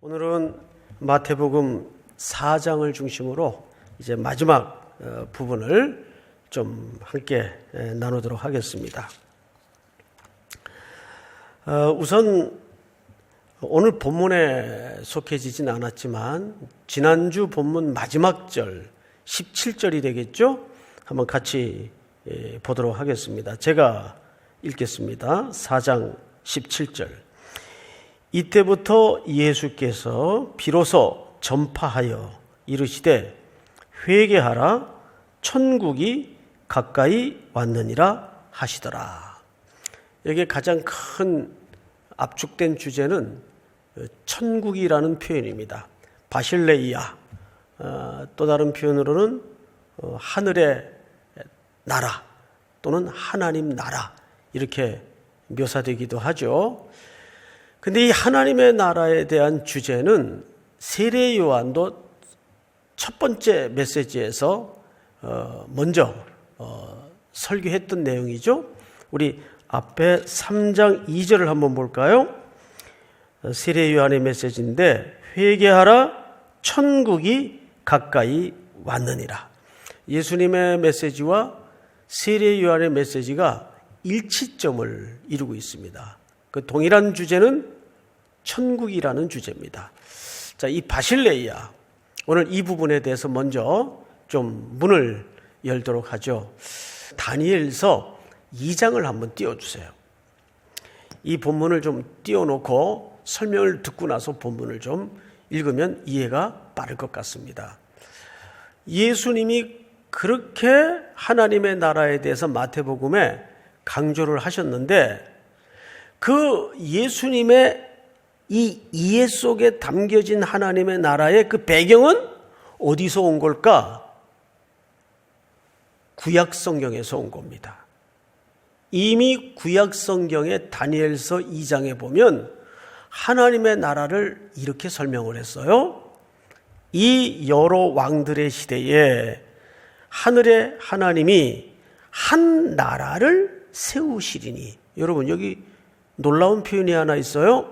오늘은 마태복음 4장을 중심으로 이제 마지막 부분을 좀 함께 나누도록 하겠습니다. 우선 오늘 본문에 속해지진 않았지만 지난주 본문 마지막 절 17절이 되겠죠? 한번 같이 보도록 하겠습니다. 제가 읽겠습니다. 4장 17절. 이때부터 예수께서 비로소 전파하여 이르시되 회개하라 천국이 가까이 왔느니라 하시더라. 여기에 가장 큰 압축된 주제는 천국이라는 표현입니다. 바실레이아, 또 다른 표현으로는 하늘의 나라 또는 하나님 나라 이렇게 묘사되기도 하죠. 근데 이 하나님의 나라에 대한 주제는 세례 요한도 첫 번째 메시지에서 먼저 설교했던 내용이죠. 우리 앞에 3장 2절을 한번 볼까요? 세례 요한의 메시지인데 회개하라 천국이 가까이 왔느니라. 예수님의 메시지와 세례 요한의 메시지가 일치점을 이루고 있습니다. 그 동일한 주제는 천국이라는 주제입니다. 자, 이 바실레이아, 오늘 이 부분에 대해서 먼저 좀 문을 열도록 하죠. 다니엘서 2장을 한번 띄워주세요. 이 본문을 좀 띄워놓고 설명을 듣고 나서 본문을 좀 읽으면 이해가 빠를 것 같습니다. 예수님이 그렇게 하나님의 나라에 대해서 마태복음에 강조를 하셨는데 그 예수님의 이 이해 속에 담겨진 하나님의 나라의 그 배경은 어디서 온 걸까? 구약 성경에서 온 겁니다. 이미 구약 성경의 다니엘서 2장에 보면 하나님의 나라를 이렇게 설명을 했어요. 이 여러 왕들의 시대에 하늘의 하나님이 한 나라를 세우시리니. 여러분 여기 놀라운 표현이 하나 있어요.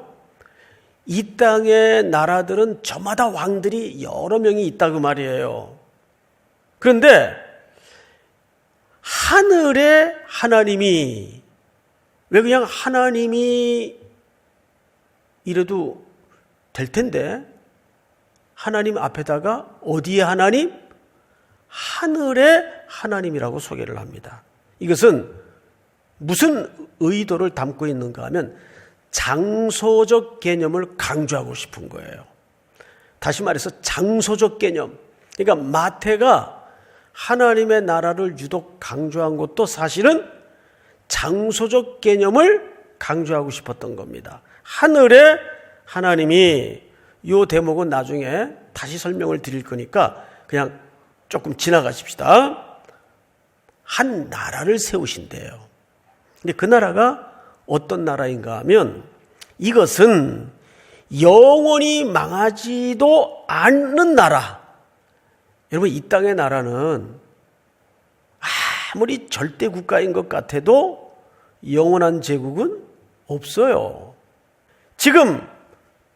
이 땅의 나라들은 저마다 왕들이 여러 명이 있다고 말이에요. 그런데 하늘의 하나님이, 왜 그냥 하나님이 이래도 될 텐데 하나님 앞에다가 어디의 하나님? 하늘의 하나님이라고 소개를 합니다. 이것은 무슨 의도를 담고 있는가 하면 장소적 개념을 강조하고 싶은 거예요. 다시 말해서 장소적 개념. 그러니까 마태가 하나님의 나라를 유독 강조한 것도 사실은 장소적 개념을 강조하고 싶었던 겁니다. 하늘의 하나님이, 이 대목은 나중에 다시 설명을 드릴 거니까 그냥 조금 지나가십시다. 한 나라를 세우신대요. 근데 그 나라가 어떤 나라인가 하면 이것은 영원히 망하지도 않는 나라. 여러분 이 땅의 나라는 아무리 절대 국가인 것 같아도 영원한 제국은 없어요. 지금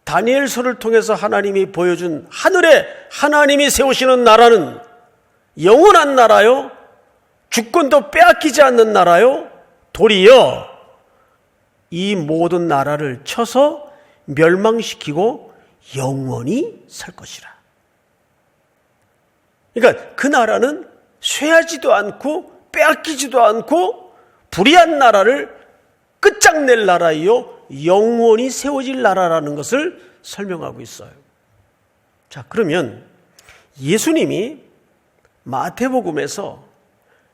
다니엘서를 통해서 하나님이 보여준 하늘에 하나님이 세우시는 나라는 영원한 나라요. 주권도 빼앗기지 않는 나라요. 도리어 이 모든 나라를 쳐서 멸망시키고 영원히 살 것이라. 그러니까 그 나라는 쇠하지도 않고 빼앗기지도 않고 불의한 나라를 끝장낼 나라이요 영원히 세워질 나라라는 것을 설명하고 있어요. 자, 그러면 예수님이 마태복음에서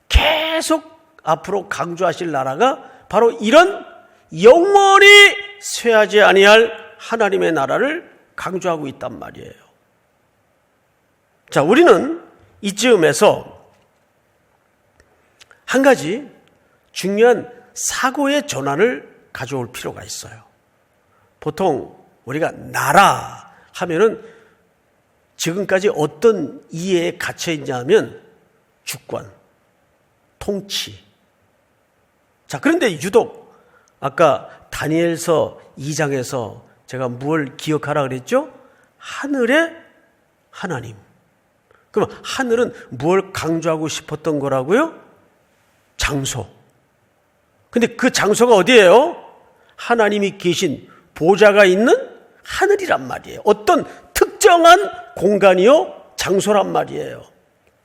계속 앞으로 강조하실 나라가 바로 이런 영원히 쇠하지 아니할 하나님의 나라를 강조하고 있단 말이에요. 자, 우리는 이쯤에서 한 가지 중요한 사고의 전환을 가져올 필요가 있어요. 보통 우리가 나라 하면은 지금까지 어떤 이해에 갇혀 있냐면 주권, 통치. 자, 그런데 유독 아까 다니엘서 2장에서 제가 뭘 기억하라 그랬죠? 하늘의 하나님. 그럼 하늘은 무엇을 강조하고 싶었던 거라고요? 장소. 근데 그 장소가 어디예요? 하나님이 계신 보좌가 있는 하늘이란 말이에요. 어떤 특정한 공간이요? 장소란 말이에요.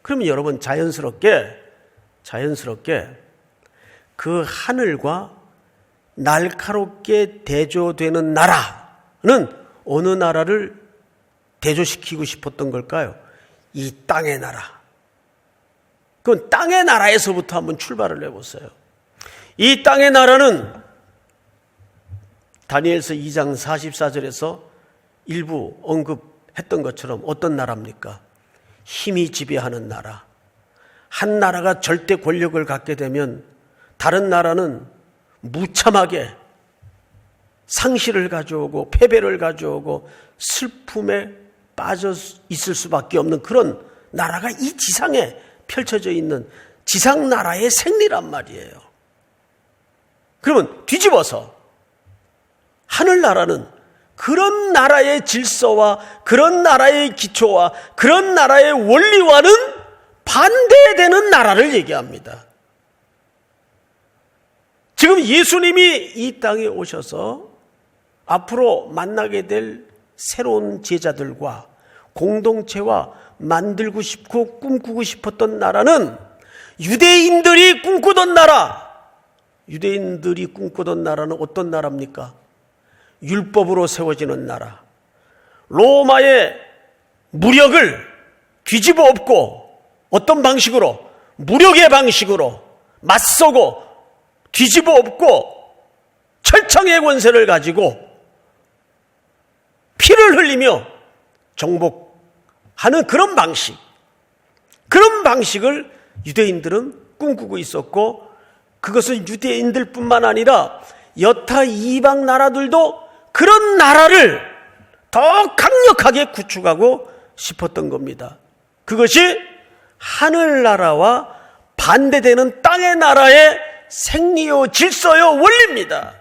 그러면 여러분 자연스럽게 그 하늘과 날카롭게 대조되는 나라는 어느 나라를 대조시키고 싶었던 걸까요? 이 땅의 나라. 그건 땅의 나라에서부터 한번 출발을 해보세요. 이 땅의 나라는 다니엘서 2장 44절에서 일부 언급했던 것처럼 어떤 나라입니까? 힘이 지배하는 나라. 한 나라가 절대 권력을 갖게 되면 다른 나라는 무참하게 상실을 가져오고 패배를 가져오고 슬픔에 빠져 있을 수밖에 없는 그런 나라가 이 지상에 펼쳐져 있는 지상 나라의 생리란 말이에요. 그러면 뒤집어서 하늘나라는 그런 나라의 질서와 그런 나라의 기초와 그런 나라의 원리와는 반대되는 나라를 얘기합니다. 지금 예수님이 이 땅에 오셔서 앞으로 만나게 될 새로운 제자들과 공동체와 만들고 싶고 꿈꾸고 싶었던 나라는 유대인들이 꿈꾸던 나라. 유대인들이 꿈꾸던 나라는 어떤 나라입니까? 율법으로 세워지는 나라. 로마의 무력을 뒤집어 엎고 어떤 방식으로? 무력의 방식으로 맞서고 뒤집어 엎고 철창의 권세를 가지고 피를 흘리며 정복하는 그런 방식을 유대인들은 꿈꾸고 있었고, 그것은 유대인들뿐만 아니라 여타 이방 나라들도 그런 나라를 더 강력하게 구축하고 싶었던 겁니다. 그것이 하늘나라와 반대되는 땅의 나라의 생리요 질서요 원리입니다.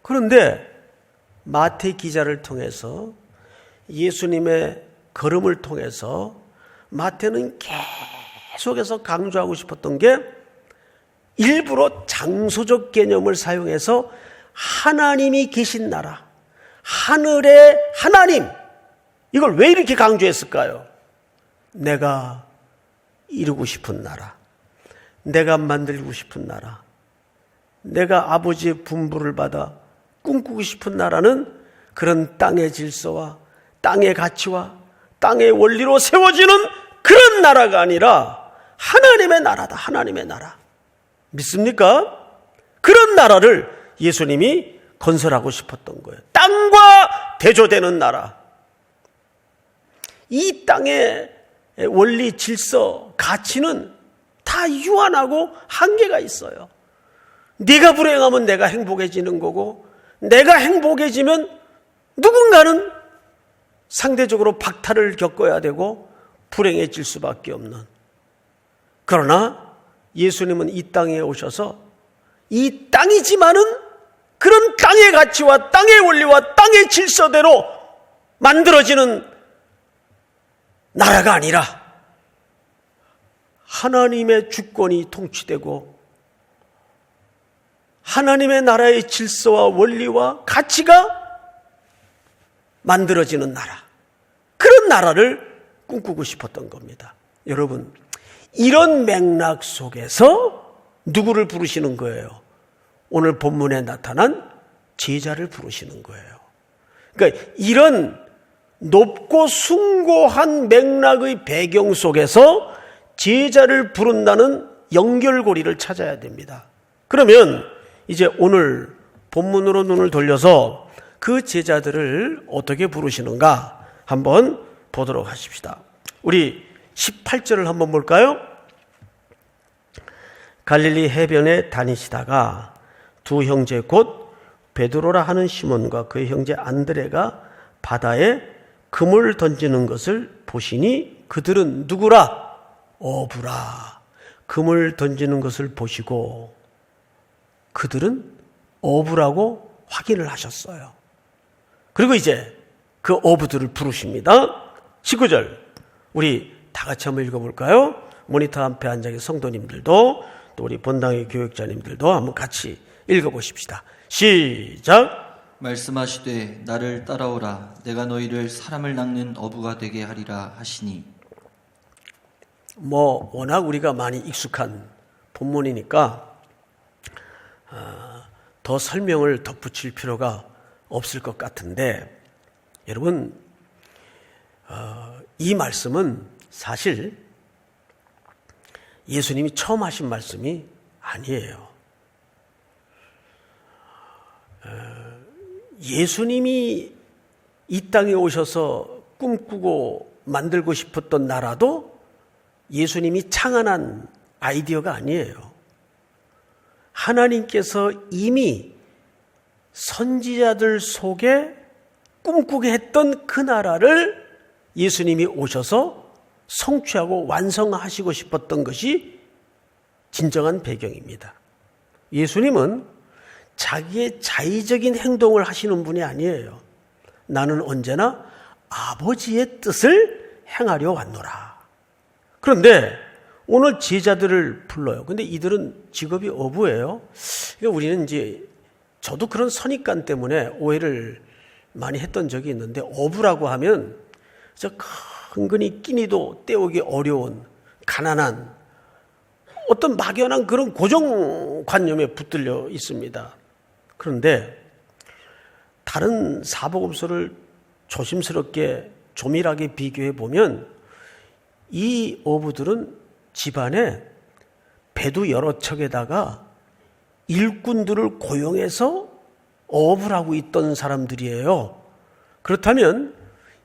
그런데 마태 기자를 통해서 예수님의 걸음을 통해서 마태는 계속해서 강조하고 싶었던 게 일부러 장소적 개념을 사용해서 하나님이 계신 나라, 하늘의 하나님, 이걸 왜 이렇게 강조했을까요? 내가 이루고 싶은 나라, 내가 만들고 싶은 나라, 내가 아버지의 분부를 받아 꿈꾸고 싶은 나라는 그런 땅의 질서와 땅의 가치와 땅의 원리로 세워지는 그런 나라가 아니라 하나님의 나라다. 하나님의 나라. 믿습니까? 그런 나라를 예수님이 건설하고 싶었던 거예요. 땅과 대조되는 나라. 이 땅의 원리, 질서, 가치는 다 유한하고 한계가 있어요. 네가 불행하면 내가 행복해지는 거고, 내가 행복해지면 누군가는 상대적으로 박탈을 겪어야 되고 불행해질 수밖에 없는. 그러나 예수님은 이 땅에 오셔서 이 땅이지만은 그런 땅의 가치와 땅의 원리와 땅의 질서대로 만들어지는 나라가 아니라 하나님의 주권이 통치되고 하나님의 나라의 질서와 원리와 가치가 만들어지는 나라, 그런 나라를 꿈꾸고 싶었던 겁니다. 여러분, 이런 맥락 속에서 누구를 부르시는 거예요? 오늘 본문에 나타난 제자를 부르시는 거예요. 그러니까 이런 높고 숭고한 맥락의 배경 속에서 제자를 부른다는 연결고리를 찾아야 됩니다. 그러면 이제 오늘 본문으로 눈을 돌려서 그 제자들을 어떻게 부르시는가 한번 보도록 하십시다. 우리 18절을 한번 볼까요? 갈릴리 해변에 다니시다가 두 형제 곧 베드로라 하는 시몬과 그의 형제 안드레가 바다에 금을 던지는 것을 보시니 그들은 누구라? 어부라. 금을 던지는 것을 보시고 그들은 어부라고 확인을 하셨어요. 그리고 이제 그 어부들을 부르십니다. 19절 우리 다 같이 한번 읽어볼까요? 모니터 앞에 앉아 계신 성도님들도 또 우리 본당의 교육자님들도 한번 같이 읽어보십시다. 시작. 말씀하시되 나를 따라오라. 내가 너희를 사람을 낚는 어부가 되게 하리라 하시니. 워낙 우리가 많이 익숙한 본문이니까 더 설명을 덧붙일 필요가 없을 것 같은데, 여러분 이 말씀은 사실 예수님이 처음 하신 말씀이 아니에요. 예수님이 이 땅에 오셔서 꿈꾸고 만들고 싶었던 나라도 예수님이 창안한 아이디어가 아니에요. 하나님께서 이미 선지자들 속에 꿈꾸게 했던 그 나라를 예수님이 오셔서 성취하고 완성하시고 싶었던 것이 진정한 배경입니다. 예수님은 자기의 자의적인 행동을 하시는 분이 아니에요. 나는 언제나 아버지의 뜻을 행하려 왔노라. 그런데 오늘 제자들을 불러요. 근데 이들은 직업이 어부예요. 그러니까 우리는 저도 그런 선입관 때문에 오해를 많이 했던 적이 있는데, 어부라고 하면 저 근근히 끼니도 때우기 어려운 가난한 어떤 막연한 그런 고정관념에 붙들려 있습니다. 그런데 다른 사복음서를 조심스럽게 조밀하게 비교해 보면 이 어부들은 집안에 배도 여러 척에다가 일꾼들을 고용해서 어업을 하고 있던 사람들이에요. 그렇다면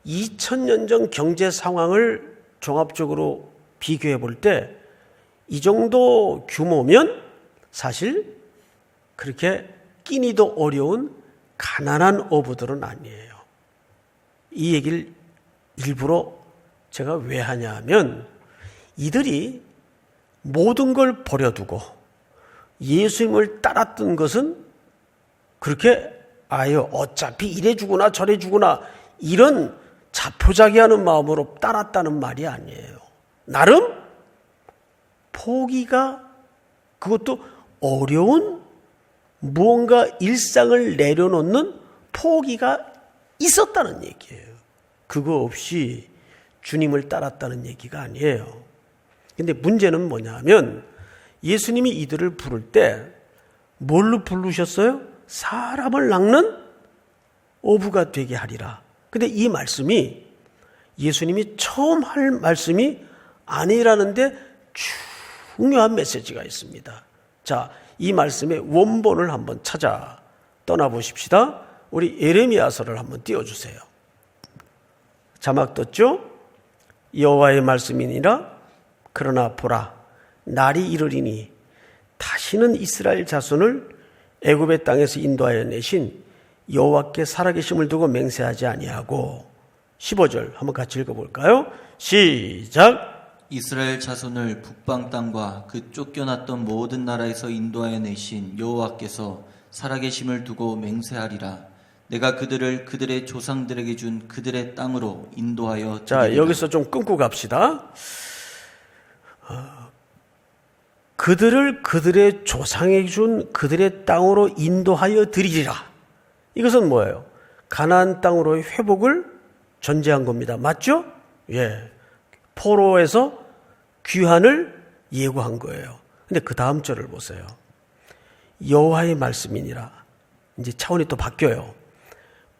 2000년 전 경제 상황을 종합적으로 비교해 볼 때 이 정도 규모면 사실 그렇게 끼니도 어려운 가난한 어부들은 아니에요. 이 얘기를 일부러 제가 왜 하냐 하면, 이들이 모든 걸 버려두고 예수님을 따랐던 것은 그렇게 어차피 이래 주구나 저래 주구나 이런 자포자기하는 마음으로 따랐다는 말이 아니에요. 나름 포기가, 그것도 어려운 무언가 일상을 내려놓는 포기가 있었다는 얘기예요. 그거 없이 주님을 따랐다는 얘기가 아니에요. 근데 문제는 뭐냐면, 예수님이 이들을 부를 때 뭘로 부르셨어요? 사람을 낚는 어부가 되게 하리라. 근데 이 말씀이 예수님이 처음 할 말씀이 아니라는데 중요한 메시지가 있습니다. 자, 이 말씀의 원본을 한번 찾아 떠나보십시다. 우리 예레미야서를 한번 띄워주세요. 자막 떴죠? 여호와의 말씀이니라. 그러나 보라, 날이 이르리니 다시는 이스라엘 자손을 애굽의 땅에서 인도하여 내신 여호와께 살아계심을 두고 맹세하지 아니하고. 15절 한번 같이 읽어볼까요? 시작. 이스라엘 자손을 북방 땅과 그 쫓겨났던 모든 나라에서 인도하여 내신 여호와께서 살아계심을 두고 맹세하리라. 내가 그들을 그들의 조상들에게 준 그들의 땅으로 인도하여 드리리라. 자, 여기서 좀 끊고 갑시다. 그들을 그들의 조상에게 준 그들의 땅으로 인도하여 드리리라. 이것은 뭐예요? 가나안 땅으로의 회복을 전제한 겁니다. 맞죠? 예. 포로에서 귀환을 예고한 거예요. 근데 그 다음 절을 보세요. 여호와의 말씀이니라. 이제 차원이 또 바뀌어요.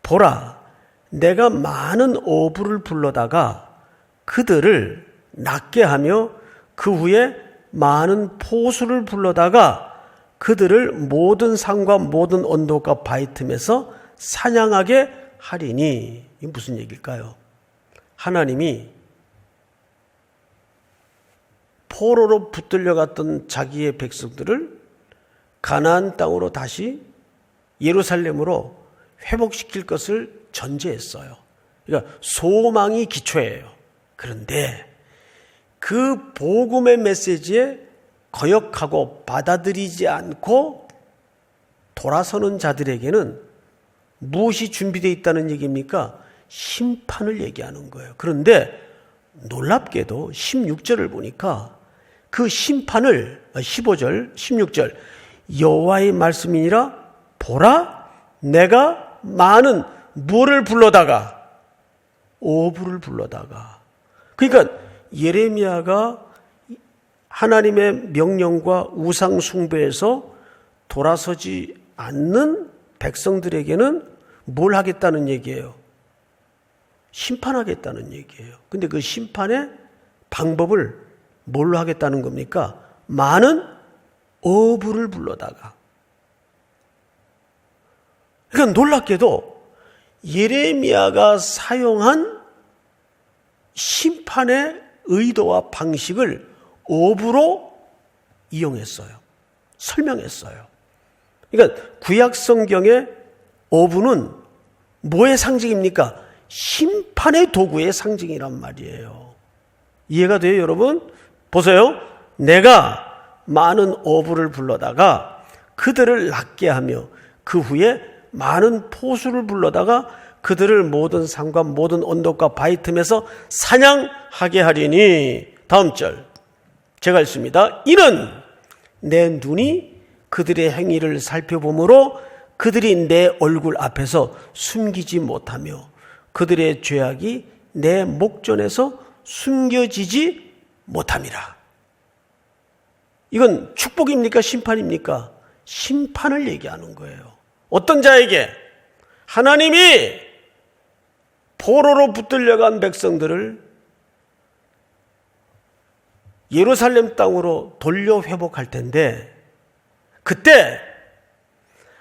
보라, 내가 많은 어부를 불러다가 그들을 낫게 하며 그 후에 많은 포수를 불러다가 그들을 모든 산과 모든 언덕과 바위 틈에서 사냥하게 하리니. 이게 무슨 얘기일까요? 하나님이 포로로 붙들려 갔던 자기의 백성들을 가나안 땅으로 다시 예루살렘으로 회복시킬 것을 전제했어요. 그러니까 소망이 기초예요. 그런데 그 복음의 메시지에 거역하고 받아들이지 않고 돌아서는 자들에게는 무엇이 준비되어 있다는 얘기입니까? 심판을 얘기하는 거예요. 그런데 놀랍게도 16절을 보니까 그 심판을 15절, 16절 여호와의 말씀이니라 보라 내가 많은 뭐를 불러다가 어부를 불러다가 그러니까 예레미야가 하나님의 명령과 우상 숭배에서 돌아서지 않는 백성들에게는 뭘 하겠다는 얘기예요? 심판하겠다는 얘기예요. 근데 그 심판의 방법을 뭘로 하겠다는 겁니까? 많은 어부를 불러다가. 그러니까 놀랍게도 예레미야가 사용한 심판의 의도와 방식을 어부로 이용했어요. 설명했어요. 그러니까 구약 성경의 어부는 뭐의 상징입니까? 심판의 도구의 상징이란 말이에요. 이해가 돼요, 여러분? 보세요. 내가 많은 어부를 불러다가 그들을 낫게 하며 그 후에 많은 포수를 불러다가 그들을 모든 산과 모든 언덕과 바위 틈에서 사냥하게 하리니. 다음 절 제가 읽습니다. 이는 내 눈이 그들의 행위를 살펴보므로 그들이 내 얼굴 앞에서 숨기지 못하며 그들의 죄악이 내 목전에서 숨겨지지 못함이라. 이건 축복입니까? 심판입니까? 심판을 얘기하는 거예요. 어떤 자에게? 하나님이 포로로 붙들려간 백성들을 예루살렘 땅으로 돌려 회복할 텐데 그때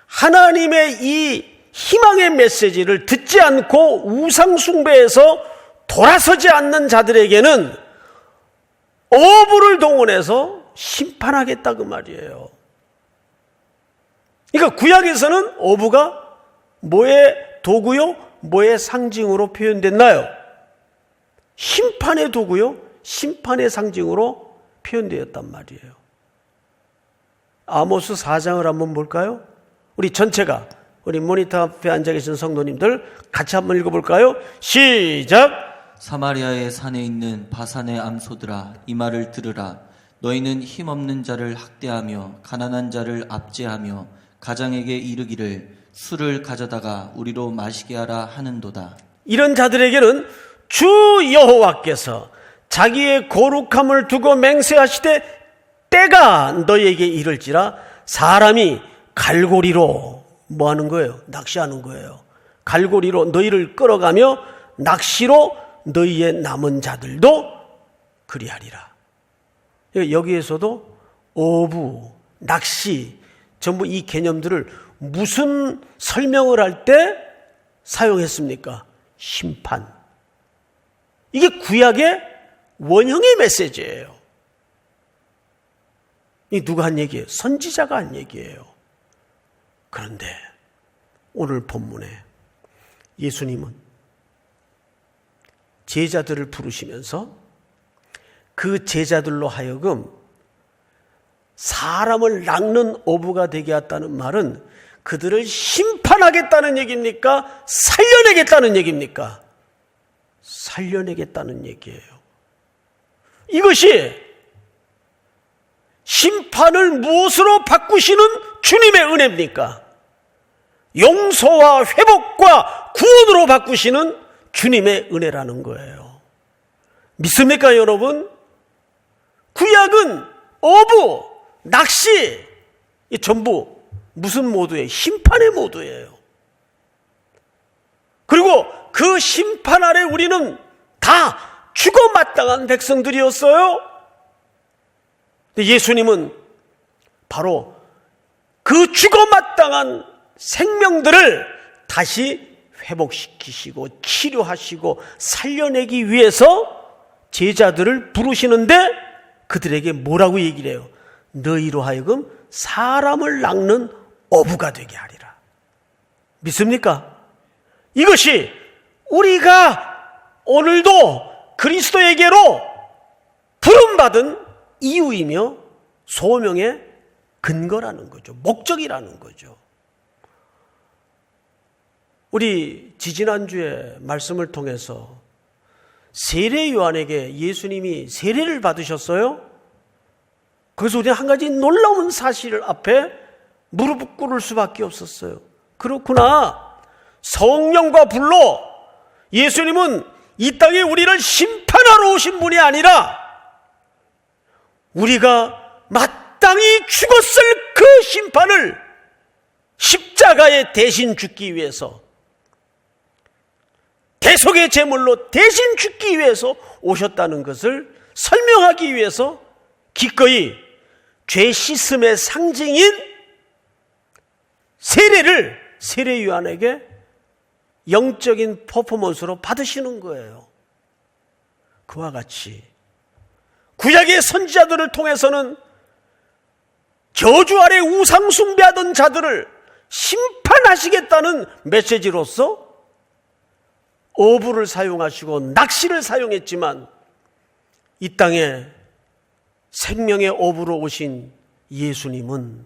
하나님의 이 희망의 메시지를 듣지 않고 우상 숭배에서 돌아서지 않는 자들에게는 어부를 동원해서 심판하겠다 그 말이에요. 그러니까 구약에서는 어부가 뭐의 도구요? 뭐의 상징으로 표현됐나요? 심판의 도구요? 심판의 상징으로 표현되었단 말이에요. 아모스 4장을 한번 볼까요? 우리 전체가 우리 모니터 앞에 앉아 계신 성도님들 같이 한번 읽어볼까요? 시작! 사마리아의 산에 있는 바산의 암소들아 이 말을 들으라. 너희는 힘없는 자를 학대하며 가난한 자를 압제하며 가장에게 이르기를 술을 가져다가 우리로 마시게 하라 하는도다. 이런 자들에게는 주 여호와께서 자기의 거룩함을 두고 맹세하시되 때가 너희에게 이를지라 사람이 갈고리로 뭐 하는 거예요? 낚시하는 거예요. 갈고리로 너희를 끌어가며 낚시로 너희의 남은 자들도 그리하리라. 여기에서도 어부, 낚시 전부 이 개념들을 무슨 설명을 할 때 사용했습니까? 심판. 이게 구약의 원형의 메시지예요. 이 누가 한 얘기예요? 선지자가 한 얘기예요. 그런데 오늘 본문에 예수님은 제자들을 부르시면서 그 제자들로 하여금 사람을 낚는 어부가 되게 했다는 말은 그들을 심판하겠다는 얘기입니까? 살려내겠다는 얘기입니까? 살려내겠다는 얘기예요. 이것이 심판을 무엇으로 바꾸시는 주님의 은혜입니까? 용서와 회복과 구원으로 바꾸시는 주님의 은혜라는 거예요. 믿습니까, 여러분? 구약은 어부, 낚시, 이 전부 무슨 모드예요? 심판의 모드예요. 그리고 그 심판 아래 우리는 다 죽어 마땅한 백성들이었어요. 근데 예수님은 바로 그 죽어 마땅한 생명들을 다시 회복시키시고 치료하시고 살려내기 위해서 제자들을 부르시는데 그들에게 뭐라고 얘기를 해요? 너희로 하여금 사람을 낚는 어부가 되게 하리라. 믿습니까? 이것이 우리가 오늘도 그리스도에게로 부름받은 이유이며 소명의 근거라는 거죠. 목적이라는 거죠. 우리 지지난주에 말씀을 통해서 세례 요한에게 예수님이 세례를 받으셨어요. 그래서 우리는 한 가지 놀라운 사실 앞에 무릎 꿇을 수밖에 없었어요. 그렇구나. 성령과 불로 예수님은 이 땅에 우리를 심판하러 오신 분이 아니라 우리가 마땅히 죽었을 그 심판을 십자가에 대신 죽기 위해서, 대속의 제물로 대신 죽기 위해서 오셨다는 것을 설명하기 위해서 기꺼이 죄 씻음의 상징인 세례를 세례 요한에게 영적인 퍼포먼스로 받으시는 거예요. 그와 같이 구약의 선지자들을 통해서는 저주 아래 우상 숭배하던 자들을 심판하시겠다는 메시지로서 어부를 사용하시고 낚시를 사용했지만 이 땅에 생명의 어부로 오신 예수님은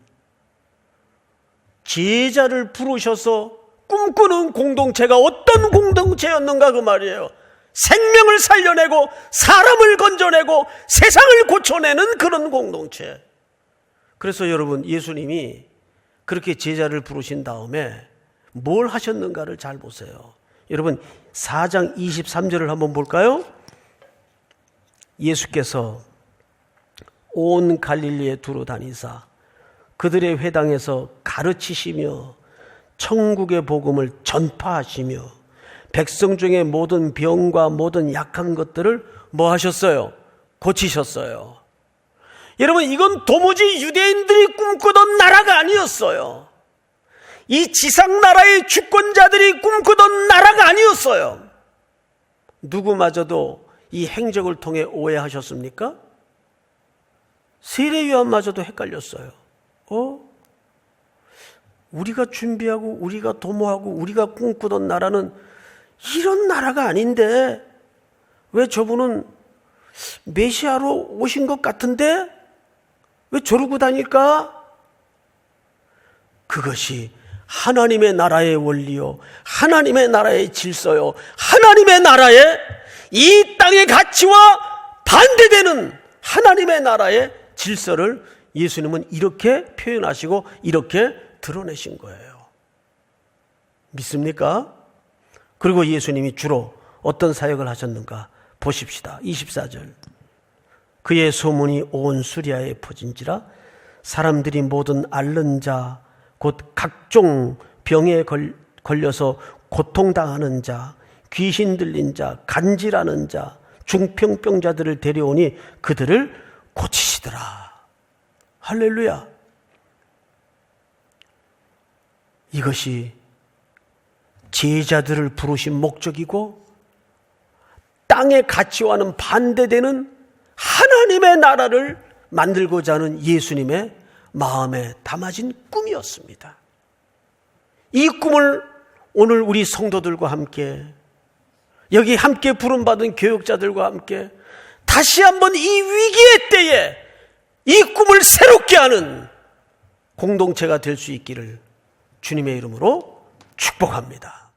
제자를 부르셔서 꿈꾸는 공동체가 어떤 공동체였는가 그 말이에요. 생명을 살려내고 사람을 건져내고 세상을 고쳐내는 그런 공동체. 그래서 여러분, 예수님이 그렇게 제자를 부르신 다음에 뭘 하셨는가를 잘 보세요. 여러분, 4장 23절을 한번 볼까요? 예수께서 온 갈릴리에 두루 다니사 그들의 회당에서 가르치시며 천국의 복음을 전파하시며 백성 중에 모든 병과 모든 약한 것들을 뭐 하셨어요? 고치셨어요. 여러분, 이건 도무지 유대인들이 꿈꾸던 나라가 아니었어요. 이 지상나라의 주권자들이 꿈꾸던 나라가 아니었어요. 누구마저도 이 행적을 통해 오해하셨습니까? 세례 요한마저도 헷갈렸어요. 우리가 준비하고 우리가 도모하고 우리가 꿈꾸던 나라는 이런 나라가 아닌데 왜 저분은 메시아로 오신 것 같은데 왜 저러고 다닐까? 그것이 하나님의 나라의 원리요, 하나님의 나라의 질서요, 하나님의 나라의 이 땅의 가치와 반대되는 하나님의 나라의 질서를 예수님은 이렇게 표현하시고 이렇게 드러내신 거예요. 믿습니까? 그리고 예수님이 주로 어떤 사역을 하셨는가 보십시다. 24절. 그의 소문이 온 수리아에 퍼진지라 사람들이 모든 앓는 자 곧 각종 병에 걸려서 고통당하는 자, 귀신 들린 자, 간질하는 자, 중풍병자들을 데려오니 그들을 고치시더라. 할렐루야. 이것이 제자들을 부르신 목적이고 땅의 가치와는 반대되는 하나님의 나라를 만들고자 하는 예수님의 마음에 담아진 꿈이었습니다. 이 꿈을 오늘 우리 성도들과 함께, 여기 함께 부름받은 교육자들과 함께 다시 한번 이 위기의 때에 이 꿈을 새롭게 하는 공동체가 될 수 있기를 주님의 이름으로 축복합니다.